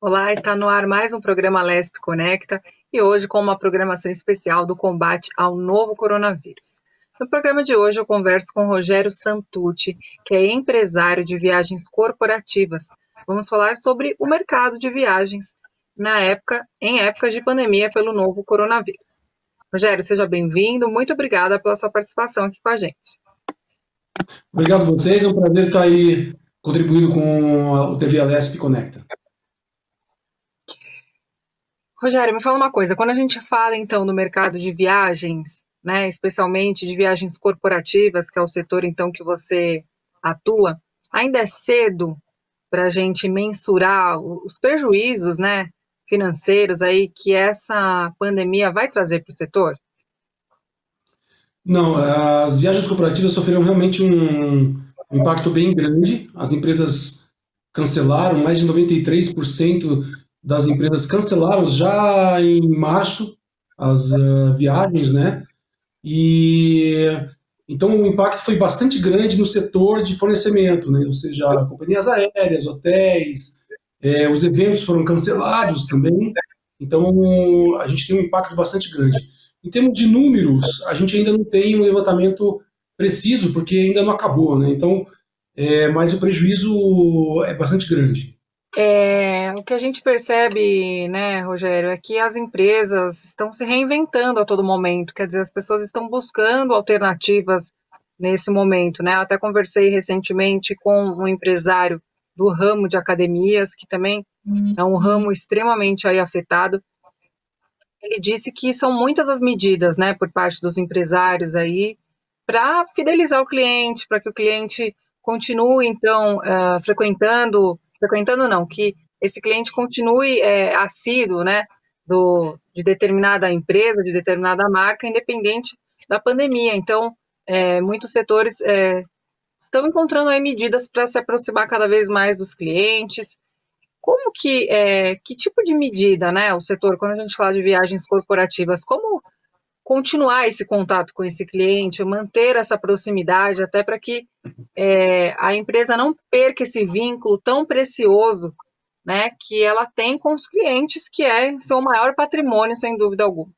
Olá, está no ar mais um programa Lesp Conecta e hoje com uma programação especial do combate ao novo coronavírus. No programa de hoje eu converso com Rogério Santucci, que é empresário de viagens corporativas. Vamos falar sobre o mercado de viagens em épocas de pandemia pelo novo coronavírus. Rogério, seja bem-vindo, muito obrigada pela sua participação aqui com a gente. Obrigado a vocês, é um prazer estar aí contribuindo com o TV Lesp Conecta. Rogério, me fala uma coisa, quando a gente fala então do mercado de viagens, né, especialmente de viagens corporativas, que é o setor então que você atua, ainda é cedo para a gente mensurar os prejuízos, né, financeiros aí que essa pandemia vai trazer para o setor? Não, as viagens corporativas sofreram realmente um impacto bem grande. As empresas cancelaram, mais de 93% das empresas cancelaram já em março as viagens, né? E então o impacto foi bastante grande no setor de fornecimento, né? Ou seja, companhias aéreas, hotéis, os eventos foram cancelados também. Então a gente tem um impacto bastante grande. Em termos de números, a gente ainda não tem um levantamento preciso, porque ainda não acabou, né? Então, mas o prejuízo é bastante grande. O que a gente percebe, né, Rogério, é que as empresas estão se reinventando a todo momento, quer dizer, as pessoas estão buscando alternativas nesse momento, né? Eu até conversei recentemente com um empresário do ramo de academias, que também é um ramo extremamente aí afetado. Ele disse que são muitas as medidas, né, por parte dos empresários aí, para fidelizar o cliente, para que o cliente continue, então, frequentando não, que esse cliente continue assíduo, né, de determinada empresa, de determinada marca, independente da pandemia. Então, muitos setores estão encontrando aí medidas para se aproximar cada vez mais dos clientes. Como que tipo de medida, né, o setor, quando a gente fala de viagens corporativas, como continuar esse contato com esse cliente, manter essa proximidade, até para que a empresa não perca esse vínculo tão precioso, né, que ela tem com os clientes, que é seu maior patrimônio, sem dúvida alguma.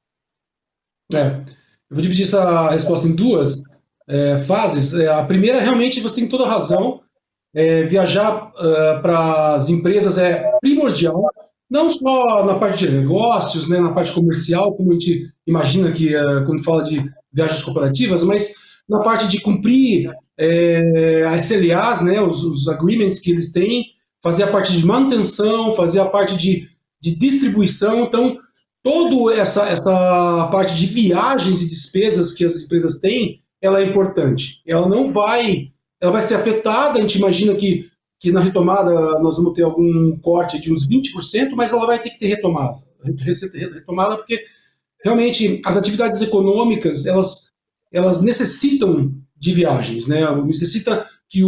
Eu vou dividir essa resposta em duas fases. A primeira, realmente, você tem toda a razão. Viajar para as empresas é primordial, não só na parte de negócios, né, na parte comercial, como a gente imagina que quando fala de viagens corporativas, mas na parte de cumprir as SLAs, né, os agreements que eles têm, fazer a parte de manutenção, fazer a parte de distribuição. Então, toda essa parte de viagens e despesas que as empresas têm, ela é importante. Ela vai ser afetada, a gente imagina que na retomada nós vamos ter algum corte de uns 20%, mas ela vai ter que ter retomada porque realmente as atividades econômicas, elas necessitam de viagens, né? Necessita que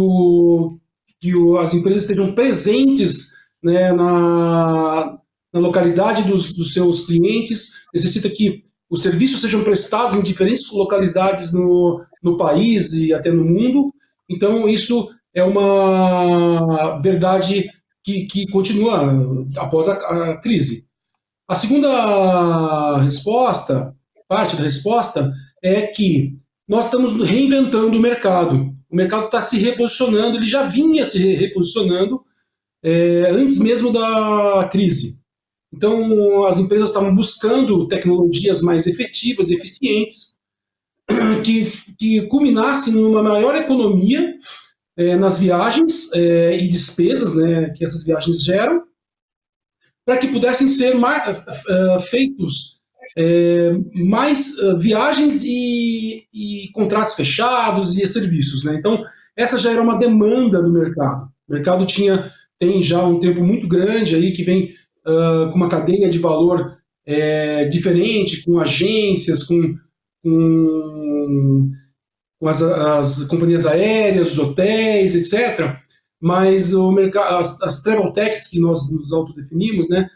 as empresas estejam presentes, né, na localidade dos seus clientes, necessita que os serviços sejam prestados em diferentes localidades no país e até no mundo. Então, isso é uma verdade que continua após a crise. A segunda parte da resposta, é que nós estamos reinventando o mercado. O mercado está se reposicionando, ele já vinha se reposicionando antes mesmo da crise. Então, as empresas estavam buscando tecnologias mais efetivas, eficientes, que culminassem numa maior economia nas viagens e despesas, né, que essas viagens geram, para que pudessem ser feitos mais viagens e contratos fechados e serviços, né? Então, essa já era uma demanda do mercado. O mercado tem já um tempo muito grande aí que vem com uma cadeia de valor diferente, com agências, com as companhias aéreas, os hotéis, etc. Mas o mercado, as travel techs que nós nos autodefinimos, né,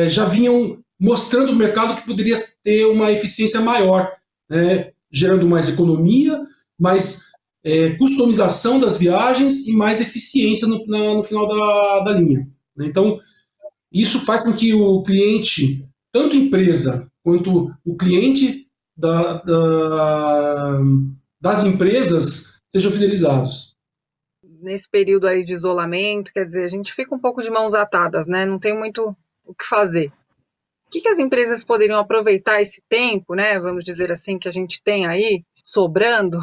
já vinham mostrando ao mercado que poderia ter uma eficiência maior, né, gerando mais economia, mais customização das viagens e mais eficiência no final da linha. Então, Isso faz com que o cliente, tanto empresa quanto o cliente das empresas, sejam fidelizados. Nesse período aí de isolamento, quer dizer, a gente fica um pouco de mãos atadas, né? Não tem muito o que fazer. O que as empresas poderiam aproveitar esse tempo, né? Vamos dizer assim, que a gente tem aí sobrando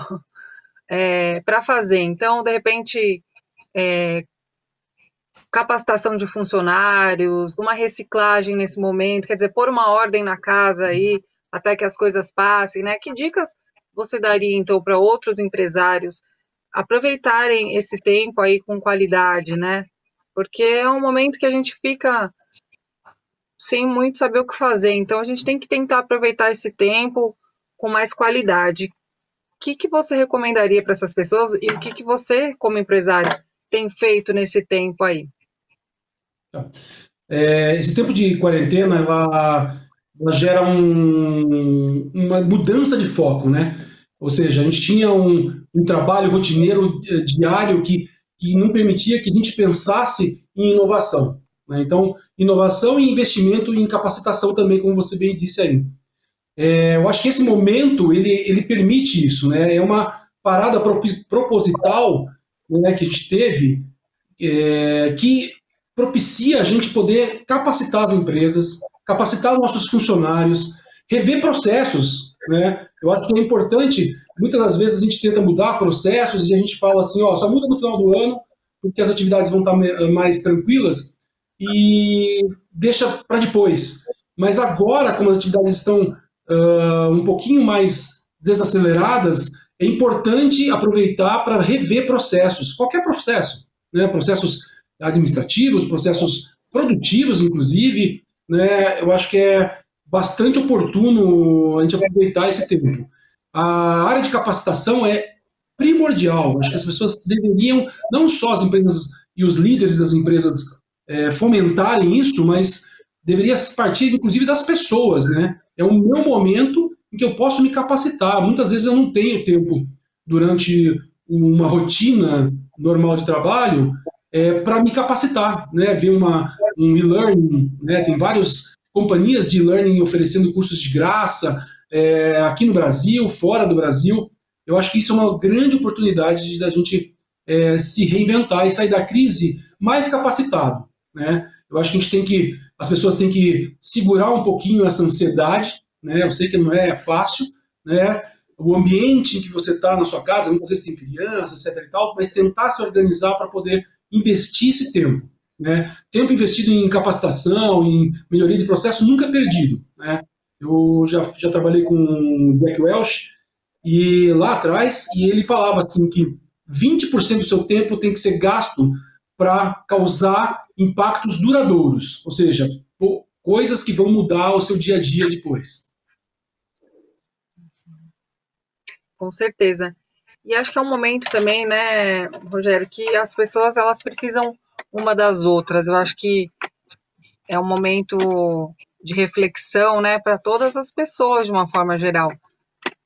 para fazer. Então, de repente, capacitação de funcionários, uma reciclagem nesse momento, quer dizer, pôr uma ordem na casa aí até que as coisas passem, né? Que dicas você daria então para outros empresários aproveitarem esse tempo aí com qualidade, né? Porque é um momento que a gente fica sem muito saber o que fazer, então a gente tem que tentar aproveitar esse tempo com mais qualidade. O que você recomendaria para essas pessoas e o que você, como empresário, tem feito nesse tempo aí? Esse tempo de quarentena, ela gera uma mudança de foco, né? Ou seja, a gente tinha um trabalho rotineiro diário que não permitia que a gente pensasse em inovação, né? Então, inovação e investimento em capacitação também, como você bem disse aí. Eu acho que esse momento, ele permite isso, né? É uma parada proposital, né, que a gente teve, que propicia a gente poder capacitar as empresas, capacitar os nossos funcionários, rever processos, né? Eu acho que é importante, muitas das vezes a gente tenta mudar processos e a gente fala assim, ó, só muda no final do ano, porque as atividades vão estar mais tranquilas e deixa para depois. Mas agora, como as atividades estão um pouquinho mais desaceleradas, é importante aproveitar para rever processos, qualquer processo, né? Processos administrativos, processos produtivos, inclusive, né? Eu acho que é bastante oportuno a gente aproveitar esse tempo. A área de capacitação é primordial. Acho que as pessoas deveriam, não só as empresas e os líderes das empresas, fomentarem isso, mas deveria partir, inclusive, das pessoas, né? É o meu momento em que eu posso me capacitar. Muitas vezes eu não tenho tempo durante uma rotina normal de trabalho para me capacitar, né? Ver um e-learning, né? Tem várias companhias de e-learning oferecendo cursos de graça, aqui no Brasil, fora do Brasil. Eu acho que isso é uma grande oportunidade da gente se reinventar e sair da crise mais capacitado, né? Eu acho que as pessoas têm que segurar um pouquinho essa ansiedade, né? Eu sei que não é fácil, né? O ambiente em que você está na sua casa, muitas vezes tem crianças, etc. e tal, mas tentar se organizar para poder investir esse tempo, né? Tempo investido em capacitação, em melhoria de processo, nunca é perdido, né? Eu já trabalhei com o Jack Welch e lá atrás, e ele falava assim que 20% do seu tempo tem que ser gasto para causar impactos duradouros, ou seja, coisas que vão mudar o seu dia a dia depois. Com certeza. E acho que é um momento também, né, Rogério, que as pessoas elas precisam uma das outras. Eu acho que é um momento de reflexão, né, para todas as pessoas de uma forma geral.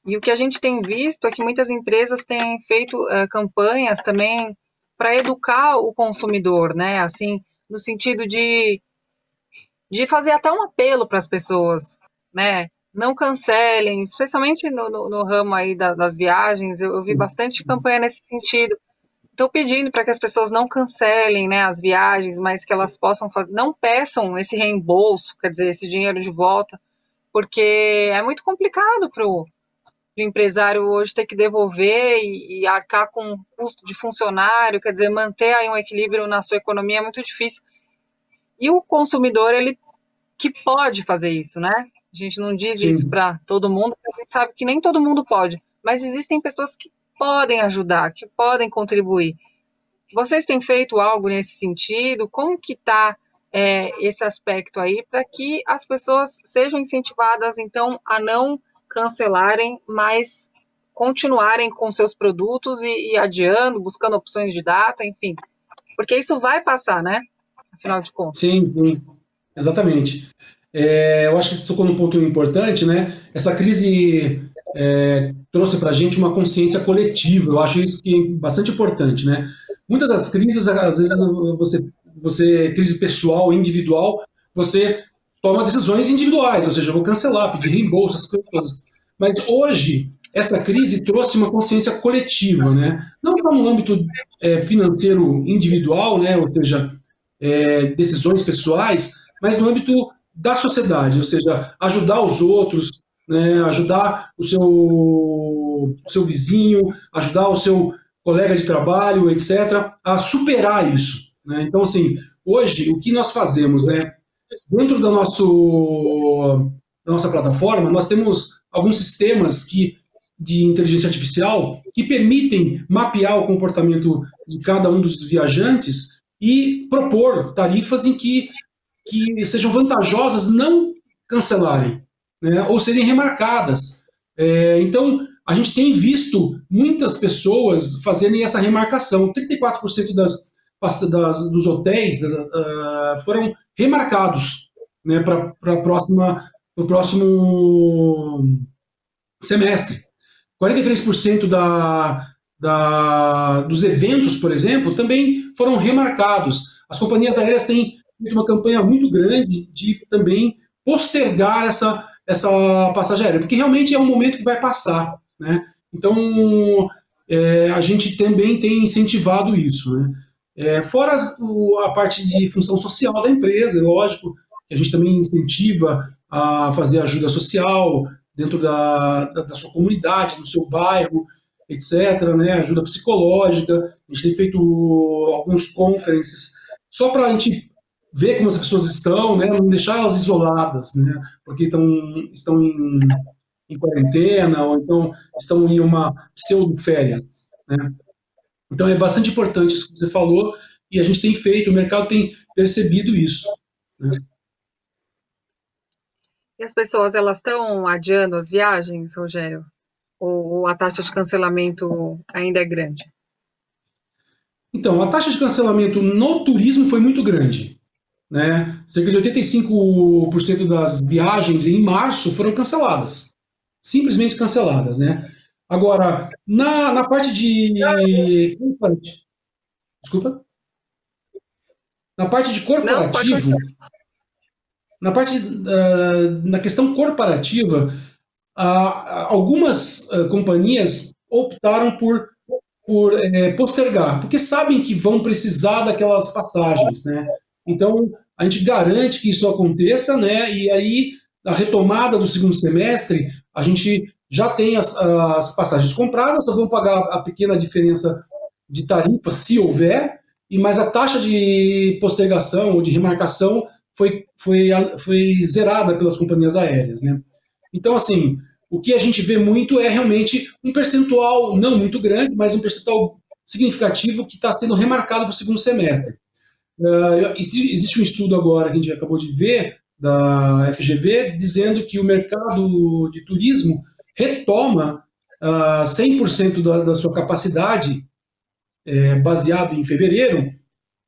E o que a gente tem visto é que muitas empresas têm feito campanhas também para educar o consumidor, né, assim, no sentido de fazer até um apelo para as pessoas, né, não cancelem, especialmente no ramo aí das viagens, eu vi bastante campanha nesse sentido. Estou pedindo para que as pessoas não cancelem, né, as viagens, mas que elas possam fazer, não peçam esse reembolso, quer dizer, esse dinheiro de volta, porque é muito complicado para o empresário hoje ter que devolver e arcar com o custo de funcionário, quer dizer, manter aí um equilíbrio na sua economia é muito difícil. E o consumidor, ele que pode fazer isso, né? A gente não diz Sim. isso para todo mundo, porque a gente sabe que nem todo mundo pode, mas existem pessoas que podem ajudar, que podem contribuir. Vocês têm feito algo nesse sentido? Como que está esse aspecto aí para que as pessoas sejam incentivadas, então, a não cancelarem, mas continuarem com seus produtos e adiando, buscando opções de data, enfim. Porque isso vai passar, né? Afinal de contas. Sim, exatamente. Eu acho que você tocou num ponto importante, né? Essa crise trouxe para a gente uma consciência coletiva. Eu acho isso que é bastante importante, né? Muitas das crises, às vezes, crise pessoal, individual, você toma decisões individuais, ou seja, eu vou cancelar, pedir reembolso, essas coisas. Mas hoje, essa crise trouxe uma consciência coletiva, né? Não só no âmbito financeiro individual, né? Ou seja, decisões pessoais, mas no âmbito da sociedade, ou seja, ajudar os outros, né? Ajudar o seu vizinho, ajudar o seu colega de trabalho, etc., a superar isso, né? Então, assim, hoje, o que nós fazemos, né? Dentro da nossa plataforma, nós temos alguns sistemas de inteligência artificial que permitem mapear o comportamento de cada um dos viajantes e propor tarifas que sejam vantajosas não cancelarem, né, ou serem remarcadas. Então, a gente tem visto muitas pessoas fazerem essa remarcação. 34% dos hotéis foram remarcados, né, para o próximo semestre. 43% dos eventos, por exemplo, também foram remarcados. As companhias aéreas têm uma campanha muito grande de também postergar essa passagem aérea, porque realmente é um momento que vai passar, né? Então, a gente também tem incentivado isso, né? Fora a parte de função social da empresa, é lógico que a gente também incentiva a fazer ajuda social dentro da sua comunidade, do seu bairro, etc., né? Ajuda psicológica. A gente tem feito alguns conferences só para a gente ver como as pessoas estão, né? Não deixar elas isoladas, né? Porque estão em quarentena ou então estão em uma pseudo-férias, né? Então é bastante importante isso que você falou e a gente tem feito, o mercado tem percebido isso, né? E as pessoas, elas estão adiando as viagens, Rogério? Ou a taxa de cancelamento ainda é grande? Então, a taxa de cancelamento no turismo foi muito grande, né? Cerca de 85% das viagens em março foram canceladas, simplesmente canceladas, né? Agora, na parte de... Desculpa? Na parte de Não, pode corporativo, continuar. na questão corporativa, algumas companhias optaram por postergar, porque sabem que vão precisar daquelas passagens, né? Então, a gente garante que isso aconteça, né? E aí, na retomada do segundo semestre, a gente já tem as passagens compradas, só vão pagar a pequena diferença de tarifa, se houver, mas a taxa de postergação ou de remarcação foi zerada pelas companhias aéreas, né? Então, assim, o que a gente vê muito é realmente um percentual, não muito grande, mas um percentual significativo que está sendo remarcado para o segundo semestre. Existe um estudo agora que a gente acabou de ver, da FGV, dizendo que o mercado de turismo retoma 100% da sua capacidade, baseado em fevereiro,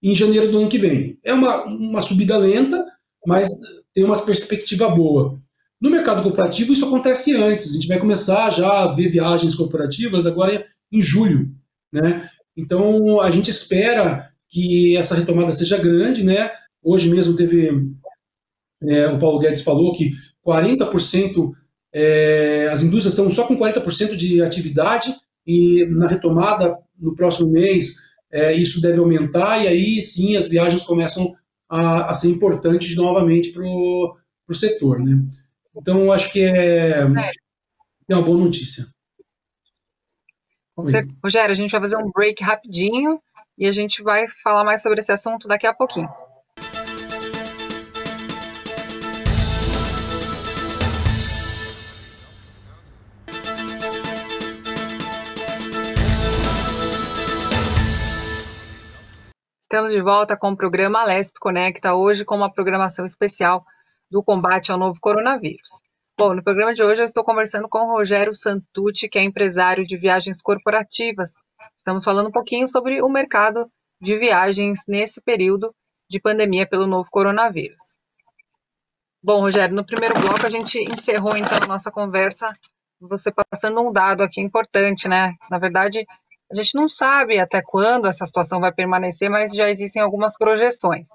em janeiro do ano que vem. É uma subida lenta, mas tem uma perspectiva boa. No mercado corporativo, isso acontece antes. A gente vai começar já a ver viagens corporativas agora em julho, né? Então, a gente espera que essa retomada seja grande, né? Hoje mesmo teve, o Paulo Guedes falou que 40%, as indústrias estão só com 40% de atividade e na retomada, no próximo mês, isso deve aumentar e aí sim as viagens começam a ser importantes novamente para o setor, né? Então, acho que é uma boa notícia. Rogério, a gente vai fazer um break rapidinho e a gente vai falar mais sobre esse assunto daqui a pouquinho. Estamos de volta com o programa Alesp Conecta, hoje com uma programação especial do combate ao novo coronavírus. Bom, no programa de hoje eu estou conversando com o Rogério Santucci, que é empresário de viagens corporativas. Estamos falando um pouquinho sobre o mercado de viagens nesse período de pandemia pelo novo coronavírus. Bom, Rogério, no primeiro bloco a gente encerrou então a nossa conversa, você passando um dado aqui importante, né? Na verdade, a gente não sabe até quando essa situação vai permanecer, mas já existem algumas projeções.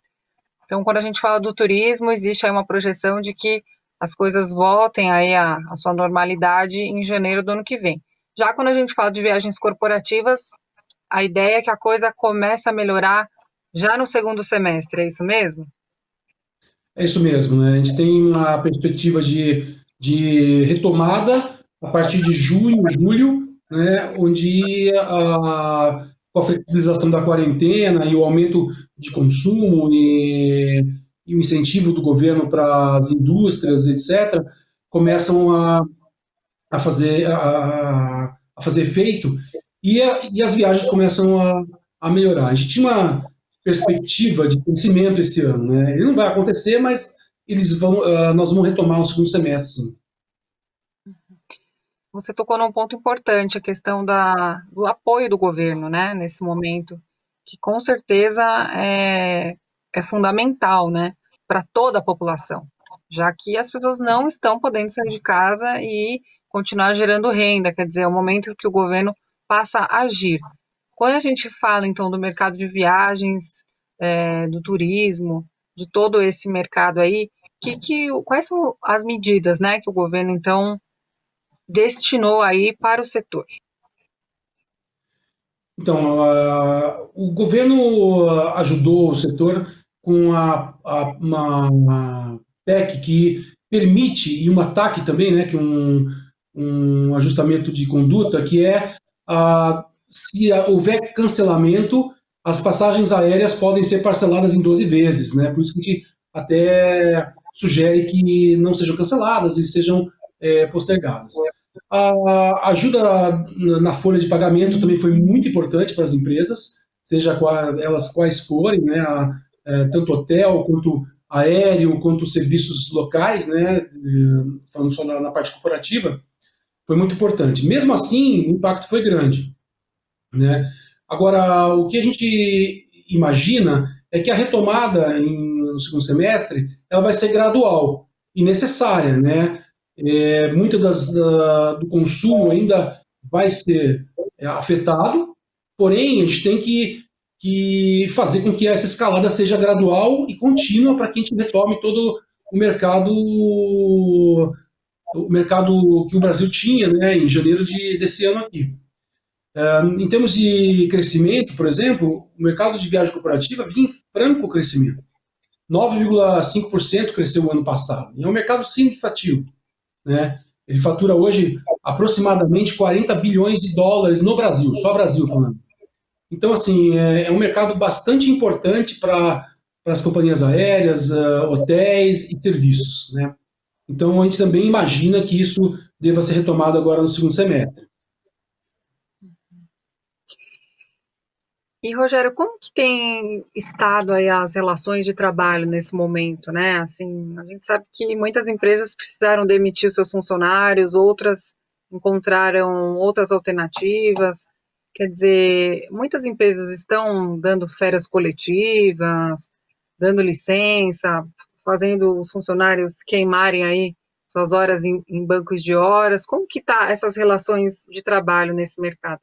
Então, quando a gente fala do turismo, existe aí uma projeção de que as coisas voltem aí à sua normalidade em janeiro do ano que vem. Já quando a gente fala de viagens corporativas, a ideia é que a coisa comece a melhorar já no segundo semestre, é isso mesmo? É isso mesmo, né? A gente tem uma perspectiva de retomada a partir de junho, julho, né? Onde com a flexibilização da quarentena e o aumento de consumo e o incentivo do governo para as indústrias, etc., começam a fazer efeito e as viagens começam a melhorar. A gente tinha uma perspectiva de crescimento esse ano, né? Ele não vai acontecer, mas nós vamos retomar o segundo semestre, sim. Você tocou num ponto importante, a questão do apoio do governo, né, nesse momento, que com certeza é fundamental, né, para toda a população, já que as pessoas não estão podendo sair de casa e continuar gerando renda, quer dizer, é o momento que o governo passa a agir. Quando a gente fala, então, do mercado de viagens, do turismo, de todo esse mercado aí, quais são as medidas, né, que o governo, então, destinou aí para o setor? Então, o governo ajudou o setor com uma PEC que permite, e um ataque também, né, que um ajustamento de conduta, que é se houver cancelamento, as passagens aéreas podem ser parceladas em 12 vezes, né? Por isso que a gente até sugere que não sejam canceladas e sejam postergadas. A ajuda na folha de pagamento também foi muito importante para as empresas, seja elas quais forem, né, tanto hotel, quanto aéreo, quanto serviços locais, né, falando só na parte corporativa, foi muito importante. Mesmo assim, o impacto foi grande, né? Agora, o que a gente imagina é que a retomada no segundo semestre ela vai ser gradual e necessária, né? Muito do consumo ainda vai ser afetado, porém a gente tem que fazer com que essa escalada seja gradual e contínua para que a gente retome todo o mercado que o Brasil tinha, né, em janeiro desse ano aqui. Em termos de crescimento, por exemplo, o mercado de viagem corporativa vinha em franco crescimento. 9,5% cresceu o ano passado. E é um mercado significativo, né? Ele fatura hoje aproximadamente 40 bilhões de dólares no Brasil, só Brasil falando. Então, assim, é um mercado bastante importante para as companhias aéreas, hotéis e serviços, né? Então, a gente também imagina que isso deva ser retomado agora no segundo semestre. E, Rogério, como que tem estado aí as relações de trabalho nesse momento, né? Assim, a gente sabe que muitas empresas precisaram demitir os seus funcionários, outras encontraram outras alternativas. Quer dizer, muitas empresas estão dando férias coletivas, dando licença, fazendo os funcionários queimarem aí suas horas em bancos de horas. Como que tá essas relações de trabalho nesse mercado?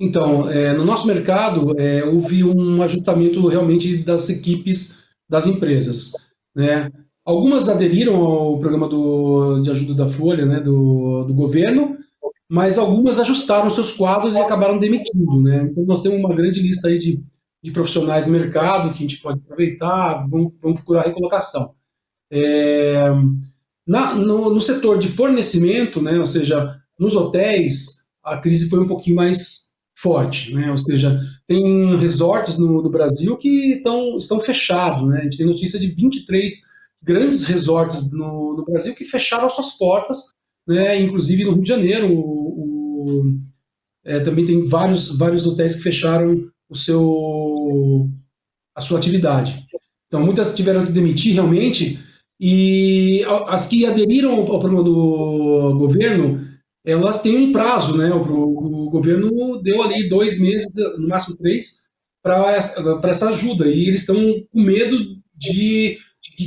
Então, no nosso mercado, houve um ajustamento realmente das equipes das empresas, né? Algumas aderiram ao programa de ajuda da Folha, né, do governo, mas algumas ajustaram seus quadros e acabaram demitindo, né? Então, nós temos uma grande lista aí de profissionais no mercado que a gente pode aproveitar, vamos procurar recolocação. No setor de fornecimento, né, ou seja, nos hotéis, a crise foi um pouquinho mais forte, né? Ou seja, tem resorts no Brasil que estão fechados, né? A gente tem notícia de 23 grandes resorts no Brasil que fecharam suas portas, né? Inclusive no Rio de Janeiro, também tem vários hotéis que fecharam a sua atividade. Então, muitas tiveram que demitir realmente, e as que aderiram ao programa do governo, elas têm um prazo, né? O governo deu ali 2 meses, no máximo 3, para essa ajuda. E eles estão com medo de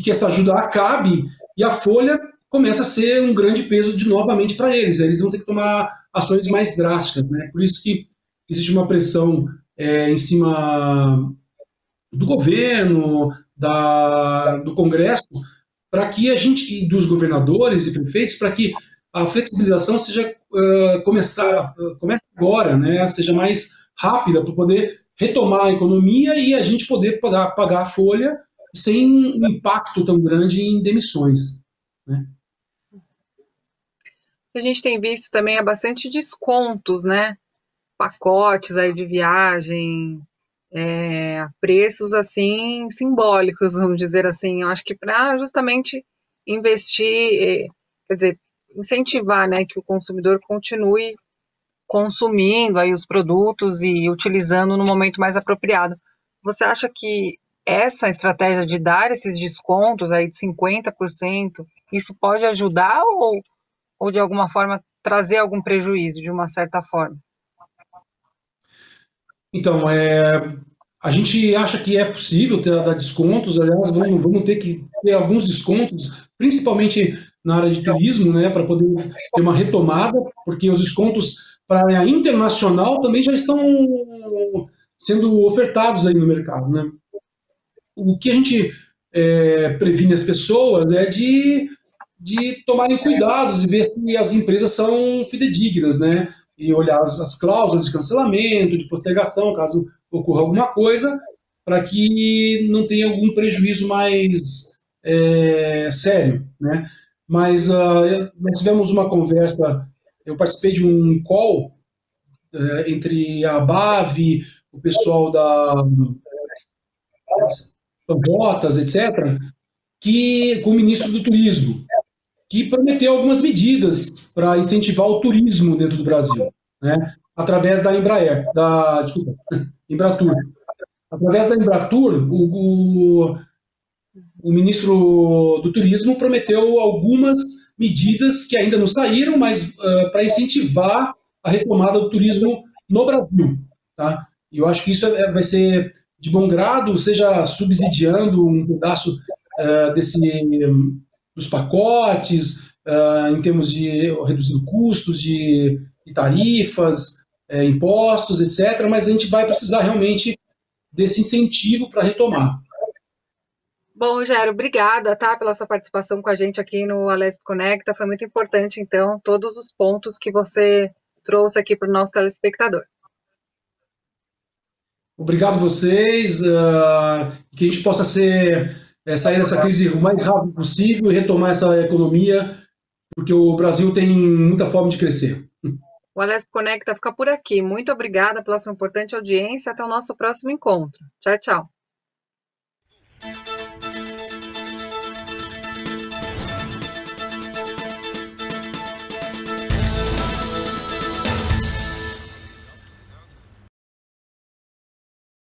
que essa ajuda acabe e a folha comece a ser um grande peso novamente para eles. Eles vão ter que tomar ações mais drásticas, né? Por isso que existe uma pressão em cima do governo, do Congresso, para que a gente, e dos governadores e prefeitos, para que a flexibilização seja comece agora, né, seja mais rápida para poder retomar a economia e a gente poder pagar a folha sem um impacto tão grande em demissões, né? A gente tem visto também bastante descontos, né? Pacotes aí de viagem, preços assim simbólicos, vamos dizer assim. Eu acho que para justamente investir, quer dizer, incentivar, né, que o consumidor continue consumindo aí os produtos e utilizando no momento mais apropriado. Você acha que essa estratégia de dar esses descontos aí de 50%, isso pode ajudar ou de alguma forma trazer algum prejuízo de uma certa forma? Então, a gente acha que é possível dar descontos, aliás, vamos ter que ter alguns descontos, principalmente na área de turismo, né, para poder ter uma retomada, porque os descontos para a área internacional também já estão sendo ofertados aí no mercado, né? O que a gente previne as pessoas é de tomarem cuidados e ver se as empresas são fidedignas, né? E olhar as cláusulas de cancelamento, de postergação, caso ocorra alguma coisa, para que não tenha algum prejuízo mais sério, né? Mas nós tivemos uma conversa, eu participei de um call entre a BAV, o pessoal da Rotas, etc., com o ministro do Turismo, que prometeu algumas medidas para incentivar o turismo dentro do Brasil, né? Através da desculpa, Embratur. Através da Embratur, o ministro do Turismo prometeu algumas medidas que ainda não saíram, mas para incentivar a retomada do turismo no Brasil. Tá? E eu acho que isso vai ser de bom grado, seja subsidiando um pedaço dos pacotes, em termos de reduzir custos de tarifas, impostos, etc., mas a gente vai precisar realmente desse incentivo para retomar. Bom, Rogério, obrigada, tá, pela sua participação com a gente aqui no Alesp Conecta. Foi muito importante, então, todos os pontos que você trouxe aqui para o nosso telespectador. Obrigado a vocês, que a gente possa sair dessa crise o mais rápido possível e retomar essa economia, porque o Brasil tem muita fome de crescer. O Alesp Conecta fica por aqui. Muito obrigada pela sua importante audiência. Até o nosso próximo encontro. Tchau, tchau.